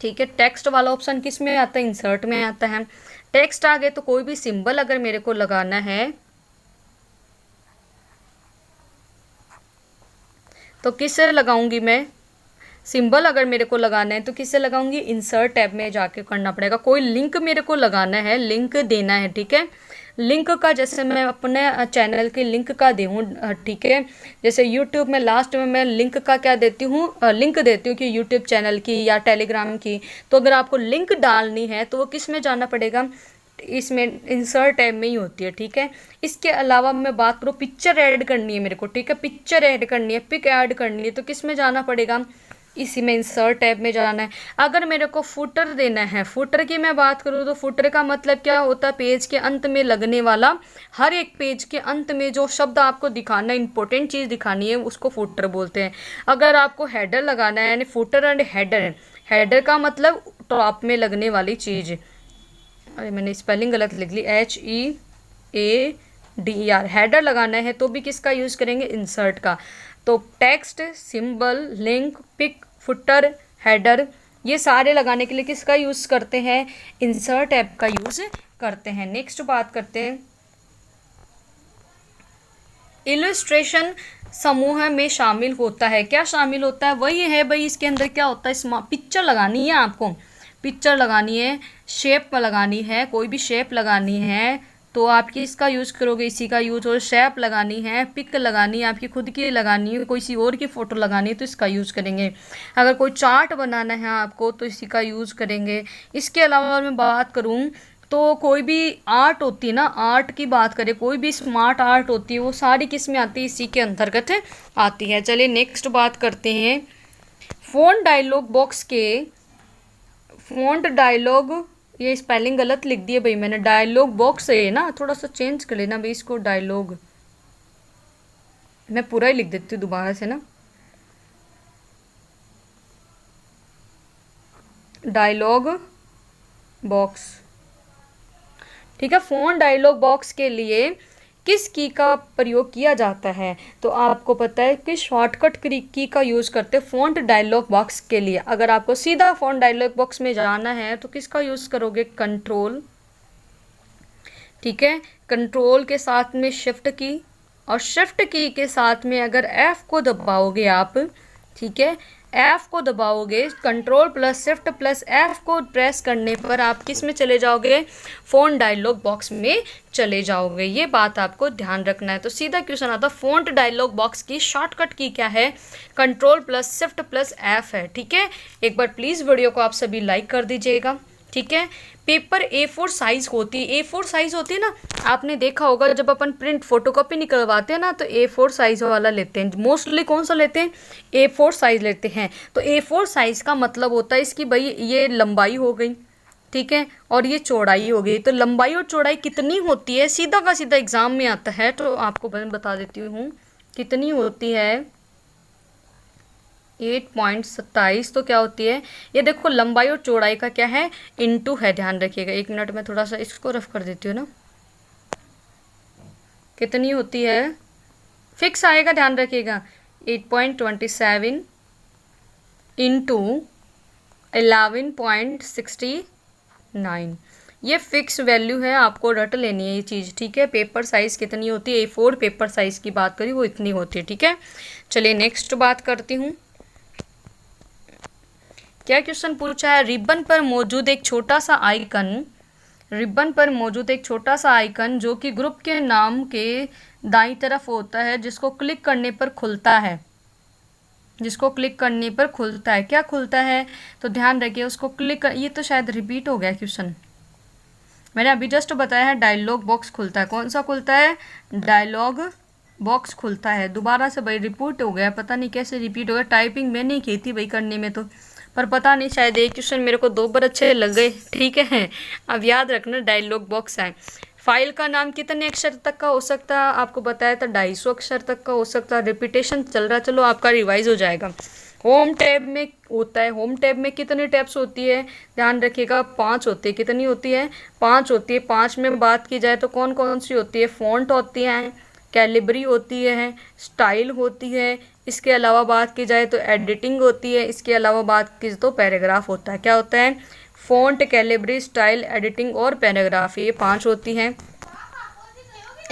ठीक है। टेक्स्ट वाला ऑप्शन किस में आता है, इंसर्ट में आता है। टेक्स्ट आ गए तो कोई भी सिंबल अगर मेरे को लगाना है तो किससे लगाऊंगी मैं, सिंबल अगर मेरे को लगाना है तो किससे लगाऊंगी, इंसर्ट टैब में जाके करना पड़ेगा। कोई लिंक मेरे को लगाना है, लिंक देना है, ठीक है। लिंक का जैसे मैं अपने चैनल के लिंक का दूँ, ठीक है, जैसे यूट्यूब में लास्ट में मैं लिंक का क्या देती हूँ, लिंक देती हूँ कि यूट्यूब चैनल की या टेलीग्राम की। तो अगर आपको लिंक डालनी है तो वो किस में जाना पड़ेगा, इसमें इंसर्ट टैब में ही होती है, ठीक है। इसके अलावा मैं बात करूँ, पिक्चर ऐड करनी है मेरे को, ठीक है, पिक्चर ऐड करनी है, पिक ऐड करनी है, तो किस में जाना पड़ेगा, इसी में इंसर्ट टैब में जाना है। अगर मेरे को फुटर देना है, फुटर की मैं बात करूँ तो फुटर का मतलब क्या होता है, पेज के अंत में लगने वाला, हर एक पेज के अंत में जो शब्द आपको दिखाना है, इंपॉर्टेंट चीज़ दिखानी है, उसको फुटर बोलते हैं। अगर आपको हेडर लगाना है, यानी फुटर एंड हेडर, हेडर का मतलब टॉप में लगने वाली चीज़, अरे मैंने स्पेलिंग गलत लिख ली, HEADER, हेडर लगाना है तो भी किसका यूज़ करेंगे, इंसर्ट का। तो text, symbol, link, pic, footer, header, ये सारे लगाने के लिए किसका यूज़ करते हैं, इंसर्ट ऐप का यूज़ करते हैं। नेक्स्ट बात करते हैं, इलस्ट्रेशन समूह में शामिल होता है। क्या शामिल होता है, वही है भाई, इसके अंदर क्या होता है, पिक्चर लगानी है आपको, पिक्चर लगानी है, शेप लगानी है, कोई भी शेप लगानी है, तो आपकी इसका यूज़ करोगे, इसी का यूज, और शेप लगानी है, पिक लगानी है, आपकी खुद की लगानी है, कोई सी और की फ़ोटो लगानी है तो इसका यूज़ करेंगे। अगर कोई चार्ट बनाना है आपको तो इसी का यूज़ करेंगे। इसके अलावा अगर मैं बात करूँ तो कोई भी आर्ट होती है ना, आर्ट की बात करें, कोई भी स्मार्ट आर्ट होती है वो सारी किस में आती है, इसी के अंतर्गत आती है। चलिए नेक्स्ट बात करते हैं। फ़ॉन्ट डायलॉग बॉक्स के फ़ॉन्ट डायलॉग, ये स्पेलिंग गलत लिख दी है भाई मैंने, डायलॉग बॉक्स है ना, थोड़ा सा चेंज कर लेना भाई इसको, डायलॉग मैं पूरा ही लिख देती हूँ दोबारा से ना, डायलॉग बॉक्स, ठीक है। फ़ॉन्ट डायलॉग बॉक्स के लिए किस की का प्रयोग किया जाता है, तो आपको पता है कि शॉर्टकट की का यूज़ करते हैं फ़ॉन्ट डायलॉग बॉक्स के लिए। अगर आपको सीधा फ़ॉन्ट डायलॉग बॉक्स में जाना है तो किसका यूज़ करोगे, कंट्रोल, ठीक है। कंट्रोल के साथ में शिफ्ट की, और शिफ्ट की के साथ में अगर एफ को दबाओगे आप, ठीक है, एफ को दबाओगे, control plus shift plus F को प्रेस करने पर आप किस में चले जाओगे, फ़ॉन्ट डायलॉग बॉक्स में चले जाओगे। ये बात आपको ध्यान रखना है। तो सीधा क्वेश्चन आता है फ़ॉन्ट डायलॉग बॉक्स की शॉर्टकट की क्या है, control plus shift plus F है, ठीक है। एक बार प्लीज़ वीडियो को आप सभी लाइक कर दीजिएगा, ठीक है। पेपर A4 साइज होती है, A4 साइज होती है ना, आपने देखा होगा जब अपन प्रिंट फोटोकॉपी निकलवाते हैं ना तो A4 साइज वाला लेते हैं, मोस्टली कौन सा लेते हैं, A4 साइज लेते हैं। तो A4 साइज का मतलब होता है इसकी भाई ये लंबाई हो गई, ठीक है, और ये चौड़ाई हो गई। तो लंबाई और चौड़ाई कितनी होती है, सीधा का सीधा एग्जाम में आता है, तो आपको मैं बता देती हूँ कितनी होती है, 8.27। तो क्या होती है ये, देखो लंबाई और चौड़ाई का क्या है, इनटू है, ध्यान रखिएगा। एक मिनट में थोड़ा सा इसको रफ कर देती हूँ ना, कितनी होती है, फिक्स आएगा, ध्यान रखिएगा, 8.27 इंटू 11.69, ये फिक्स वैल्यू है, आपको रट लेनी है ये चीज़, ठीक है। पेपर साइज़ कितनी होती है, A4 पेपर साइज़ की बात करी वो इतनी होती है, ठीक है। चलिए नेक्स्ट बात करती हूँ। क्या क्वेश्चन पूछा है, रिबन पर मौजूद एक छोटा सा आइकन, रिबन पर मौजूद एक छोटा सा आइकन जो कि ग्रुप के नाम के दाईं तरफ होता है, जिसको क्लिक करने पर खुलता है, जिसको क्लिक करने पर खुलता है, क्या खुलता है, तो ध्यान रखिए उसको क्लिक कर, ये तो शायद रिपीट हो गया क्वेश्चन, मैंने अभी जस्ट बताया है, डायलॉग बॉक्स खुलता है, कौन सा खुलता है, डायलॉग बॉक्स खुलता है। दोबारा से भाई रिपीट हो गया, पता नहीं कैसे रिपीट हो गया, टाइपिंग मैंने की थी भाई करने में तो, पर पता नहीं शायद एक क्वेश्चन मेरे को 2 बार अच्छे लग गए, ठीक है। अब याद रखना डायलॉग बॉक्स है। फाइल का नाम कितने अक्षर तक का हो सकता है, आपको बताया था 250 अक्षर तक का हो सकता है। रिपीटेशन चल रहा, चलो आपका रिवाइज हो जाएगा। होम टैब में होता है, होम टैब में कितनी टैब्स होती है, ध्यान रखिएगा 5 होती है, कितनी होती है, 5 होती है। 5 में बात की जाए तो कौन कौन सी होती है, फॉन्ट होती हैं, कैलिबरी होती है, स्टाइल होती है, इसके अलावा बात की जाए तो एडिटिंग होती है, इसके अलावा बात की तो पैराग्राफ होता है। क्या होता है, फॉन्ट, कैलिबरी, स्टाइल, एडिटिंग और पैराग्राफ, ये 5 होती हैं।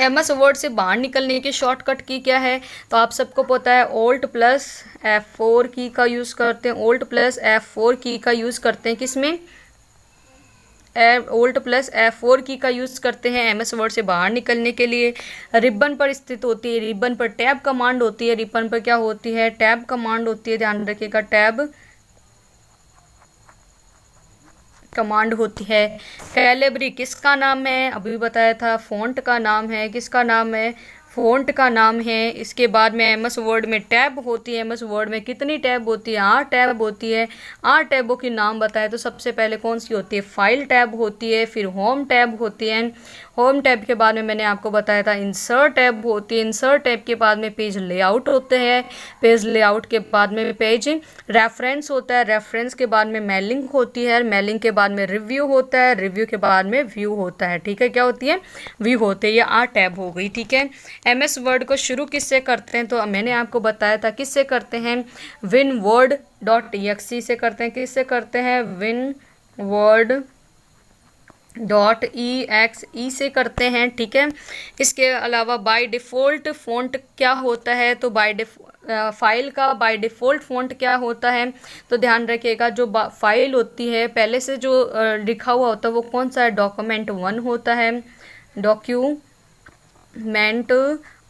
MS वर्ड से बाहर निकलने की शॉर्टकट की क्या है, तो आप सबको पता है Alt प्लस F4 की का यूज़ करते हैं, Alt प्लस F4 की का यूज़ करते हैं, किसमें, Alt प्लस F4 की का यूज़ करते हैं MS वर्ड से बाहर निकलने के लिए। रिबन पर स्थित होती है, रिबन पर टैब कमांड होती है, रिबन पर क्या होती है, टैब कमांड होती है, ध्यान रखिएगा, टैब कमांड होती है। कैलिबरी किसका नाम है, अभी बताया था, फॉन्ट का नाम है, किसका नाम है, फॉन्ट का नाम है। इसके बाद में MS वर्ड में टैब होती है, MS वर्ड में कितनी टैब होती है, 8 टैब होती है। 8 टैबों के नाम बताए तो सबसे पहले कौन सी होती है, फाइल टैब होती है, फिर होम टैब होती है, होम टैब के बाद में मैंने आपको बताया था इंसर्ट टैब होती है, इंसर्ट टैब के बाद में पेज लेआउट होते हैं, पेज लेआउट के बाद में पेज रेफरेंस होता है, रेफरेंस के बाद में मेलिंग होती है, मेलिंग के बाद में रिव्यू होता है, रिव्यू के बाद में व्यू होता है, ठीक है, क्या होती है, व्यू होते हैं। ये 8 टैब हो गई, ठीक है। MS वर्ड को शुरू किससे करते हैं, तो मैंने आपको बताया था किससे करते हैं, winword.exe से करते हैं, किससे करते हैं, winword.exe से करते हैं, ठीक है। इसके अलावा बाय डिफ़ॉल्ट फ़ॉन्ट क्या होता है, तो फाइल का बाय डिफ़ॉल्ट फ़ॉन्ट क्या होता है, तो ध्यान रखिएगा जो फाइल होती है पहले से जो लिखा हुआ होता है वो कौन सा है, Document 1 होता है, डॉक्यूमेंट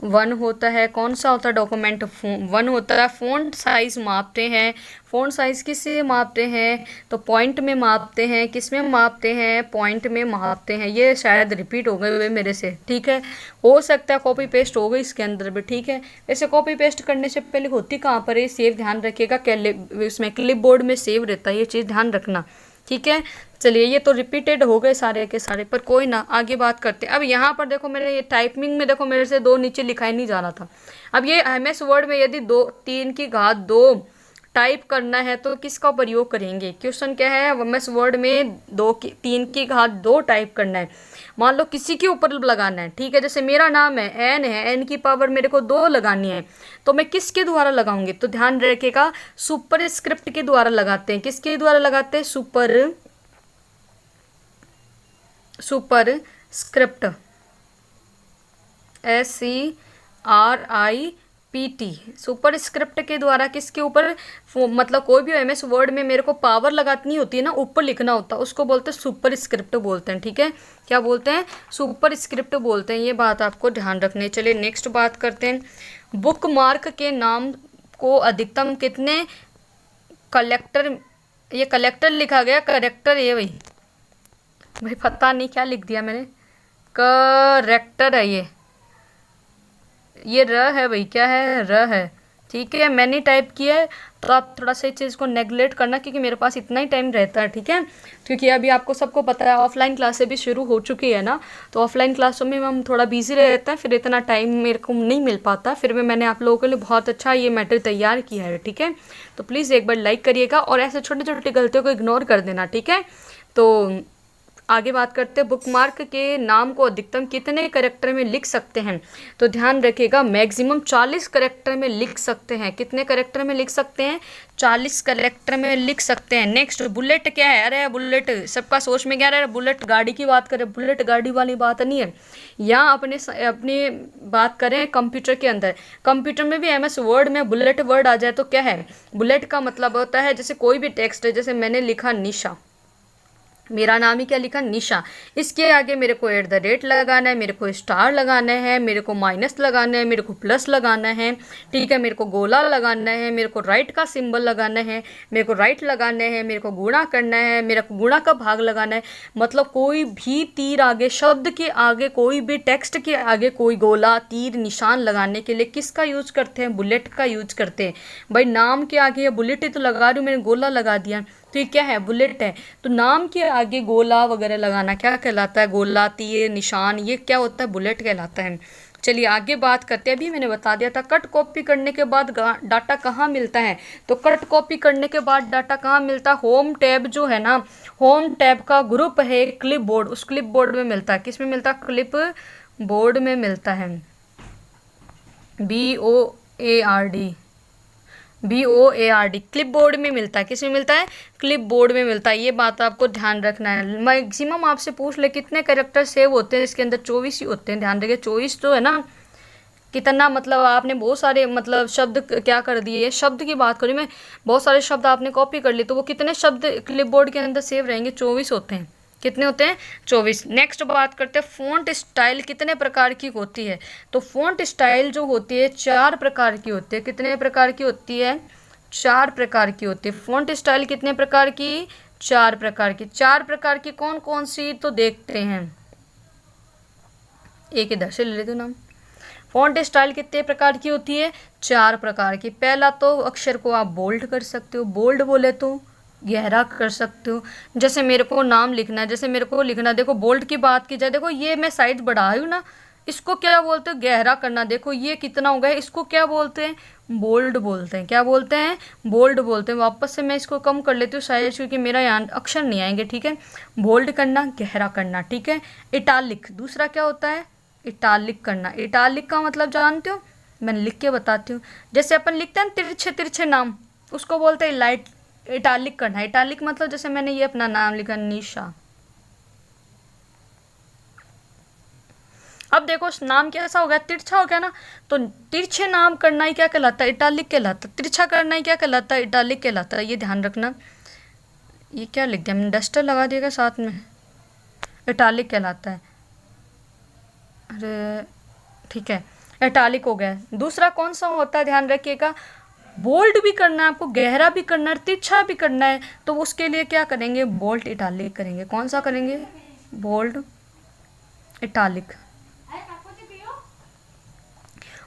वन होता है, कौन सा होता है डॉक्यूमेंट वन होता है। फ़ॉन्ट साइज़ मापते हैं, फ़ॉन्ट साइज़ किससे मापते हैं, तो पॉइंट में मापते हैं। किस में मापते हैं, पॉइंट में मापते हैं। ये शायद रिपीट हो गए हुए मेरे से, ठीक है, हो सकता है कॉपी पेस्ट हो गई इसके अंदर भी, ठीक है। वैसे कॉपी पेस्ट करने से पहले होती कहाँ पर है, सेव ध्यान रखिएगा, इसमें क्लिप बोर्ड में सेव रहता है, ये चीज़ ध्यान रखना, ठीक है। चलिए ये तो रिपीटेड हो गए सारे के सारे, पर कोई ना, आगे बात करते हैं। अब यहाँ पर देखो मेरे ये टाइपिंग में देखो मेरे से 2 नीचे लिखाई नहीं जा रहा था। अब ये MS वर्ड में यदि 3 की घात 2 टाइप करना है तो किसका प्रयोग करेंगे। क्वेश्चन क्या है, MS वर्ड में 3 की घात 2 टाइप करना है। मान लो किसी के ऊपर लगाना है, ठीक है, जैसे मेरा नाम है एन है, एन की पावर मेरे को 2 लगानी है, तो मैं किसके द्वारा लगाऊंगी, तो ध्यान रखिएगा सुपर स्क्रिप्ट के द्वारा लगाते हैं। किसके द्वारा लगाते हैं, super script, SCRIPT, super script के द्वारा किसके ऊपर, मतलब कोई भी MS वर्ड में मेरे को पावर लगानी होती है ना, ऊपर लिखना होता है, उसको बोलते हैं सुपर स्क्रिप्ट बोलते हैं, ठीक है। क्या बोलते हैं, सुपर स्क्रिप्ट बोलते हैं, ये बात आपको ध्यान रखनी है। चलिए नेक्स्ट बात करते हैं। बुक मार्क के नाम को अधिकतम कितने कलेक्टर, ये कलेक्टर लिखा गया, करेक्टर ये भाई पता नहीं क्या लिख दिया मैंने, करेक्टर है ये र है भाई, क्या है, र है, ठीक है। मैंने टाइप किया है, तो आप थोड़ा सा इस चीज़ को नेगलेक्ट करना, क्योंकि मेरे पास इतना ही टाइम रहता है, ठीक है। क्योंकि अभी आपको सबको पता है ऑफलाइन क्लासें भी शुरू हो चुकी है ना, तो ऑफलाइन क्लासों में हम थोड़ा बिजी रहते हैं, फिर इतना टाइम मेरे को नहीं मिल पाता। फिर भी मैंने आप लोगों के लिए बहुत अच्छा ये मैटर तैयार किया है, ठीक है। तो प्लीज़ एक बार लाइक करिएगा और ऐसे छोटी छोटी गलतियों को इग्नोर कर देना, ठीक है। तो आगे बात करते हैं, बुकमार्क के नाम को अधिकतम कितने कैरेक्टर में लिख सकते हैं, तो ध्यान रखिएगा मैक्सिमम 40 कैरेक्टर में लिख सकते हैं। कितने कैरेक्टर में लिख सकते हैं, 40 कैरेक्टर में लिख सकते हैं। नेक्स्ट बुलेट क्या है, अरे बुलेट सबका सोच में क्या रहा है, बुलेट गाड़ी की बात करें, बुलेट गाड़ी वाली बात नहीं है। यहाँ अपनी बात करें कंप्यूटर के अंदर, कंप्यूटर में भी MS वर्ड में बुलेट वर्ड आ जाए तो क्या है, बुलेट का मतलब होता है जैसे कोई भी टेक्स्ट है, जैसे मैंने लिखा निशा, मेरा नाम ही क्या लिखा, निशा, इसके आगे मेरे को @ लगाना है, मेरे को स्टार लगाना है, मेरे को माइनस लगाना है, मेरे को प्लस लगाना है, ठीक है, मेरे को गोला लगाना है, मेरे को राइट का सिंबल लगाना है, मेरे को राइट लगाना है, मेरे को गुणा करना है, मेरे को गुणा का भाग लगाना है। मतलब कोई भी तीर आगे, शब्द के आगे, कोई भी टेक्स्ट के आगे कोई गोला तीर निशान लगाने के लिए किसका यूज करते हैं, बुलेट का यूज करते हैं। भाई नाम के आगे ये बुलेट ही तो लगा रही हूँ, मैंने गोला लगा दिया, तो ये क्या है, बुलेट है। तो नाम के आगे गोला वगैरह लगाना क्या कहलाता है, गोला तीर निशान, ये क्या होता है, बुलेट कहलाता है। चलिए आगे बात करते हैं। अभी मैंने बता दिया था कट कॉपी करने के बाद डाटा कहाँ मिलता है, तो कट कॉपी करने के बाद डाटा कहाँ मिलता है, होम टैब जो है ना, होम टैब का ग्रुप है क्लिप बोर्ड, उस क्लिप बोर्ड में मिलता है। किस में मिलता है, क्लिप बोर्ड में मिलता है, BOARD क्लिप बोर्ड में मिलता है। किस में मिलता है, क्लिप बोर्ड में मिलता है। ये बात आपको ध्यान रखना है। मैक्सिमम आपसे पूछ ले कितने कैरेक्टर सेव होते हैं, इसके अंदर 24 ही होते हैं। ध्यान रखिए 24 तो है ना, कितना मतलब आपने बहुत सारे मतलब शब्द क्या कर दिए, शब्द की बात करूँ मैं, बहुत सारे शब्द आपने कॉपी कर लिए, तो वो कितने शब्द क्लिप बोर्ड के अंदर सेव रहेंगे, 24 होते हैं। कितने होते हैं, 24। नेक्स्ट बात करते हैं फ़ॉन्ट स्टाइल कितने प्रकार की होती है, तो फ़ॉन्ट स्टाइल जो होती है 4 प्रकार की होती है। कितने प्रकार की होती है, 4 प्रकार की होती है। फ़ॉन्ट स्टाइल कितने प्रकार की, 4 प्रकार की। 4 प्रकार की कौन कौन सी, तो देखते हैं, एक इधर से ले लेते नाम। फ़ॉन्ट स्टाइल कितने प्रकार की होती है, 4 प्रकार की। पहला तो अक्षर को आप बोल्ड कर सकते हो, बोल्ड बोले तो गहरा कर सकते हो। जैसे मेरे को नाम लिखना है, जैसे मेरे को लिखना, देखो बोल्ड की बात की जाए, देखो ये मैं साइज बढ़ा हूँ ना, इसको क्या बोलते हैं, गहरा करना। देखो ये कितना हो गया, इसको क्या बोलते हैं, बोल्ड बोलते हैं। क्या बोलते हैं, बोल्ड बोलते हैं। वापस से मैं इसको कम कर लेती हूँ साइज, क्योंकि मेरा यहाँ अक्षर नहीं आएंगे, ठीक है। बोल्ड करना, गहरा करना, ठीक है। इटालिक दूसरा क्या होता है, इटालिक करना। इटालिक का मतलब जानते हो, मैं लिख के बताती हूँ। जैसे अपन लिखते हैं तिरछे तिरछे नाम, उसको बोलते हैं लाइट इटालिक करना। इटालिक मतलब जैसे मैंने ये अपना नाम लिखा निशा, अब देखो नाम कैसा हो गया, तिरछा हो गया ना, तो तिरछे नाम करना ही क्या कहलाता है, इटालिक कहलाता है। तिरछा करना ही क्या कहलाता है, इटालिक कहलाता है। ये ध्यान रखना। ये क्या लिख दिया मैंने, डस्टर लगा दिएगा साथ में, इटालिक कहलाता है। अरे ठीक है, इटालिक हो गया। दूसरा कौन सा होता है, ध्यान रखिएगा, बोल्ड भी करना है आपको, गहरा भी करना है, तिरछा भी करना है, तो उसके लिए क्या करेंगे, बोल्ड इटालिक करेंगे। कौन सा करेंगे, बोल्ड इटालिक।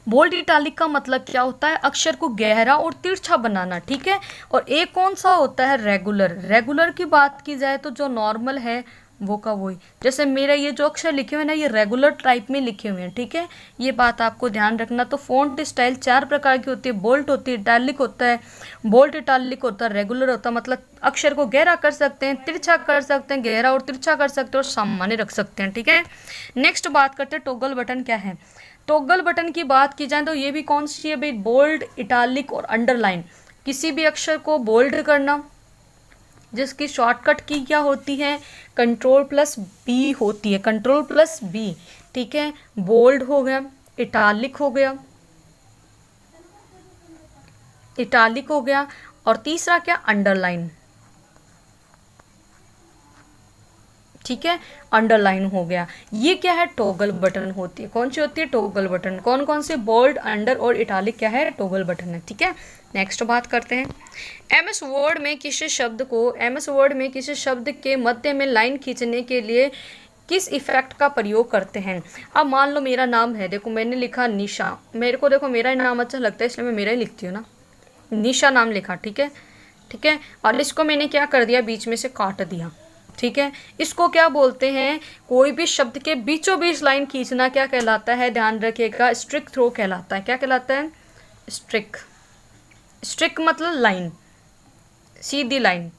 बोल्ड इटालिक का मतलब क्या होता है, अक्षर को गहरा और तिरछा बनाना, ठीक है। और एक कौन सा होता है, रेगुलर। रेगुलर की बात की जाए तो जो नॉर्मल है वो का वही, जैसे मेरा ये जो अक्षर लिखे हुए हैं ना, ये रेगुलर टाइप में लिखे हुए हैं, ठीक है। ये बात आपको ध्यान रखना। तो फॉन्ट स्टाइल 4 प्रकार की होती है, बोल्ड होती है, इटालिक होता है, बोल्ड इटालिक होता है, रेगुलर होता है। मतलब अक्षर को गहरा कर सकते हैं, तिरछा कर सकते हैं, गहरा और तिरछा कर सकते हैं, और सामान्य रख सकते हैं, ठीक है। नेक्स्ट बात करते हैं टॉगल बटन क्या है। टॉगल बटन की बात की जाए तो ये भी कौन सी है भाई, बोल्ड इटालिक और अंडरलाइन। किसी भी अक्षर को बोल्ड करना, जिसकी शॉर्टकट की क्या होती है, कंट्रोल+B होती है, कंट्रोल+B, ठीक है। बोल्ड हो गया, इटालिक हो गया, इटालिक हो गया, और तीसरा क्या, अंडरलाइन, ठीक है, अंडरलाइन हो गया। ये क्या है, टॉगल बटन होती है। कौन सी होती है, टॉगल बटन। कौन कौन से, बोल्ड, अंडर और इटालिक क्या है, टॉगल बटन है, ठीक है। नेक्स्ट बात करते हैं, एमएस वर्ड में किसी शब्द को, एमएस वर्ड में किसी शब्द के मध्य में लाइन खींचने के लिए किस इफेक्ट का प्रयोग करते हैं। अब मान लो मेरा नाम है, देखो मैंने लिखा निशा, मेरे को देखो मेरा ही नाम अच्छा लगता है इसलिए मैं मेरा ही लिखती हूँ ना, निशा नाम लिखा, ठीक है, ठीक है। और इसको मैंने क्या कर दिया, बीच में से काट दिया, ठीक है। इसको क्या बोलते हैं, कोई भी शब्द के बीचों बीच लाइन खींचना क्या कहलाता है, ध्यान रखिएगा, स्ट्रिक थ्रो कहलाता है। क्या कहलाता है, स्ट्रिक। स्ट्रिक मतलब लाइन, सीधी लाइन,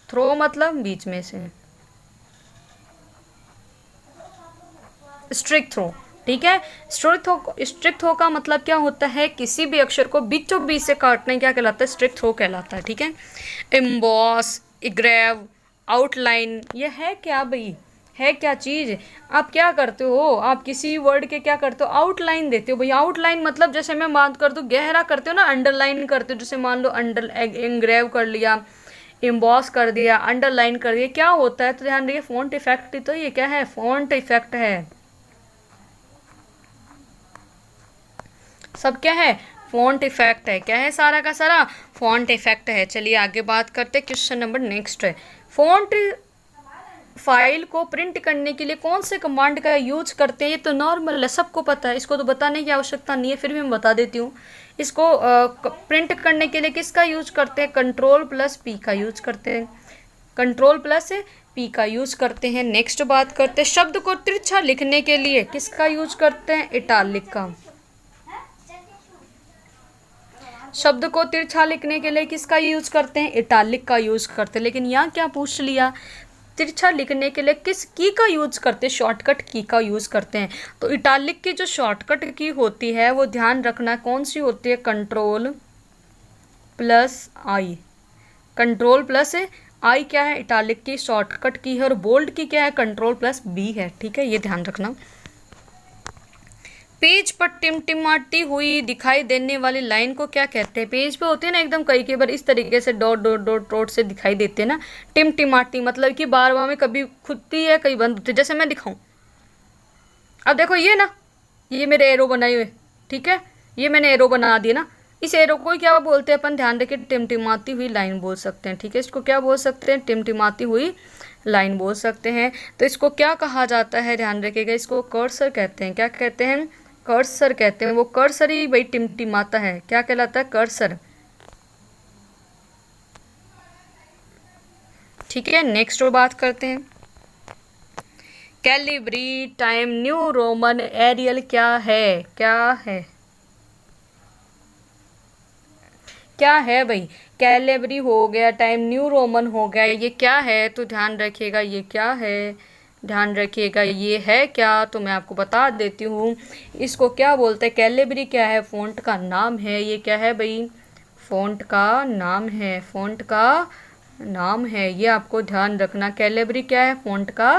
थ्रो मतलब बीच में से, स्ट्रिक थ्रो, ठीक है। स्ट्रिक थ्रो का मतलब क्या होता है, किसी भी अक्षर को बीचों बीच से काटने, क्या कहलाता है, स्ट्रिक थ्रो कहलाता है, ठीक है। एम्बॉस, इग्रेव, आउटलाइन, ये है क्या भाई, है क्या चीज़। आप क्या करते हो, आप किसी वर्ड के क्या करते हो, आउटलाइन देते हो भाई। आउटलाइन मतलब जैसे मैं बात कर दूँ, गहरा करते हो ना, अंडरलाइन करते हो, जैसे मान लो एंग्रेव कर लिया, एम्बॉस कर दिया, अंडरलाइन कर दिया, क्या होता है, तो ध्यान रखिए, फॉन्ट इफेक्ट। तो ये क्या है, फॉन्ट इफेक्ट है, सब क्या है, फॉन्ट इफेक्ट है। क्या है, सारा का सारा फॉन्ट इफेक्ट है। चलिए आगे बात करते हैं, क्वेश्चन नंबर नेक्स्ट है, फॉन्ट फाइल को प्रिंट करने के लिए कौन से कमांड का यूज करते हैं। ये तो नॉर्मल है, सबको पता है, इसको तो बताने की आवश्यकता नहीं है, फिर भी मैं बता देती हूँ। इसको प्रिंट करने के लिए किसका यूज करते हैं, कंट्रोल+P का यूज करते हैं, कंट्रोल+P का यूज करते हैं। नेक्स्ट बात करते हैं, शब्द को तिरछा लिखने के लिए किसका यूज करते हैं, इटालिक का। शब्द को तिरछा लिखने के लिए किसका यूज करते हैं, इटालिक का यूज करते हैं। लेकिन यहाँ क्या पूछ लिया, तिरछा लिखने के लिए किस की का यूज करते हैं, शॉर्टकट की का यूज करते हैं। तो इटालिक की जो शॉर्टकट की होती है वो ध्यान रखना कौन सी होती है, कंट्रोल+I। कंट्रोल+I क्या है, इटालिक की शॉर्टकट की है, और बोल्ड की क्या है, कंट्रोल+B है, ठीक है, ये ध्यान रखना। पेज पर टिमटिमाती हुई दिखाई देने वाली लाइन को क्या कहते हैं। पेज पे होते हैं ना एकदम, कई बार इस तरीके से डॉट डॉट डॉट डॉट से दिखाई देते हैं ना, टिमटिमाती मतलब कि बार बार में कभी खुलती है कभी बंद होती है। जैसे मैं दिखाऊं, अब देखो ये ना, ये मेरे एरो बनाए हुए, ठीक है, ये मैंने एरो बना दिया ना, इस एरो को क्या बोलते हैं अपन, ध्यान रखिए, टिमटिमाती हुई लाइन बोल सकते हैं, ठीक है। इसको क्या बोल सकते हैं, टिमटिमाती हुई लाइन बोल सकते हैं। तो इसको क्या कहा जाता है, ध्यान रखिएगा, इसको कर्सर कहते हैं। क्या कहते हैं, कर्सर कहते हैं। वो कर्सर ही भाई टिमटिमाता है, क्या कहलाता है, कर्सर, ठीक है। नेक्स्ट और बात करते हैं, Calibri, Time New Roman, Arial क्या है, क्या है, क्या है भाई, कैलिब्री हो गया, टाइम न्यू रोमन हो गया, ये क्या है, तो ध्यान रखिएगा ये क्या है, ध्यान रखिएगा ये है क्या, तो मैं आपको बता देती हूँ। इसको क्या बोलते हैं, कैलिब्री क्या है, फ़ॉन्ट का नाम है। ये क्या है भाई, फ़ॉन्ट का नाम है, फ़ॉन्ट का नाम है, ये आपको ध्यान रखना। कैलिब्री क्या है, फ़ॉन्ट का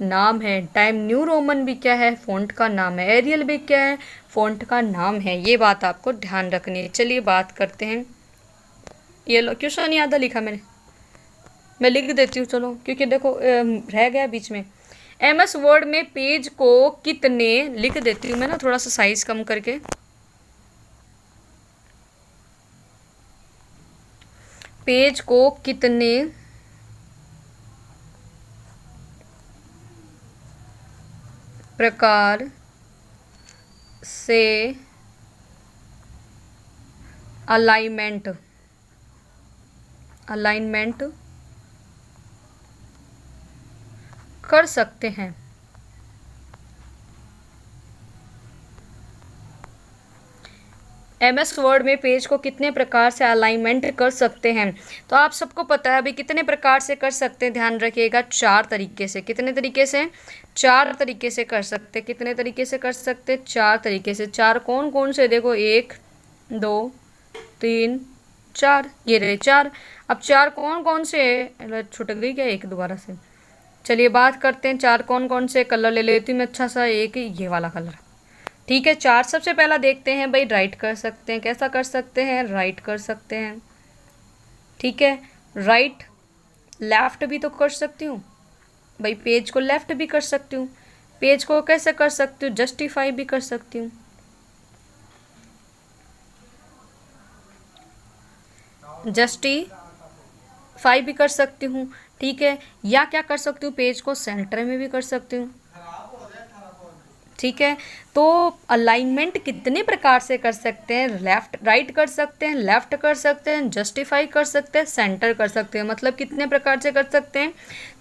नाम है। टाइम न्यू रोमन भी क्या है, फ़ॉन्ट का नाम है। एरियल भी क्या है, फ़ॉन्ट का नाम है। ये बात आपको ध्यान रखनी है। चलिए बात करते हैं, ये लो क्वेश्चन याद लिखा मैंने, मैं लिख देती हूँ चलो, क्योंकि देखो रह गया बीच में। MS वर्ड में पेज को कितने, लिख देती हूँ मैं ना थोड़ा सा साइज कम करके, पेज को कितने प्रकार से अलाइनमेंट कर सकते हैं। MS वर्ड में पेज को कितने प्रकार से अलाइनमेंट कर सकते हैं। तो आप सबको पता है अभी कितने प्रकार से कर सकते हैं, ध्यान रखिएगा 4 तरीके से। कितने तरीके से? 4 तरीके से कर सकते। कितने तरीके से कर सकते? 4 तरीके से। 4 कौन कौन से? देखो 1 2 3 4, ये रहे 4। अब 4 कौन कौन से? छुटक गई क्या एक दोबारा से? चलिए बात करते हैं 4 कौन कौन से। कलर ले लेती हूँ मैं अच्छा सा, एक ये वाला कलर, ठीक है। 4 सबसे पहला देखते हैं भाई, राइट कर सकते हैं। कैसा कर सकते हैं? राइट कर सकते हैं, ठीक है। राइट, लेफ्ट भी तो कर सकती हूँ भाई, पेज को लेफ्ट भी कर सकती हूँ। पेज को कैसे कर सकती हूँ? जस्टिफाई भी कर सकती हूँ, जस्टिफाई भी कर सकती हूँ, ठीक है। या क्या कर सकती हूँ? पेज को सेंटर में भी कर सकती हूँ, ठीक है। तो अलाइनमेंट कितने प्रकार से कर सकते हैं? लेफ्ट राइट कर सकते हैं, लेफ्ट कर सकते हैं, जस्टिफाई कर सकते हैं, सेंटर कर सकते हैं। मतलब कितने प्रकार से कर सकते हैं?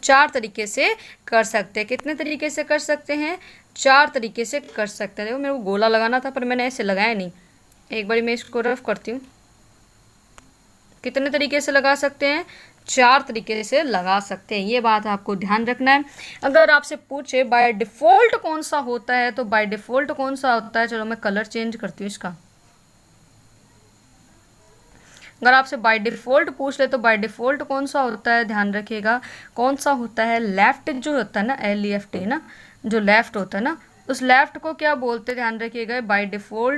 4 तरीके से कर सकते हैं। कितने तरीके से कर सकते हैं? 4 तरीके से कर सकते हैं। देखो मेरे को गोला लगाना था पर मैंने ऐसे लगाया नहीं, एक बार मैं इसको रफ करती हूँ। कितने तरीके से लगा सकते हैं? 4 तरीके से लगा सकते हैं, ये बात आपको ध्यान रखना है। अगर आपसे पूछे बाय डिफ़ॉल्ट कौन सा होता है, तो बाय डिफ़ॉल्ट कौन सा होता है, चलो मैं कलर चेंज करती हूँ इसका। अगर आपसे बाय डिफ़ॉल्ट पूछ ले तो बाय डिफ़ॉल्ट कौन सा होता है, ध्यान रखिएगा कौन सा होता है? लेफ्ट जो होता है ना, LEFT ना, जो लेफ्ट होता है ना, उस लेफ्ट को क्या बोलते हैं? ध्यान रखिएगा बाय डिफ़ॉल्ट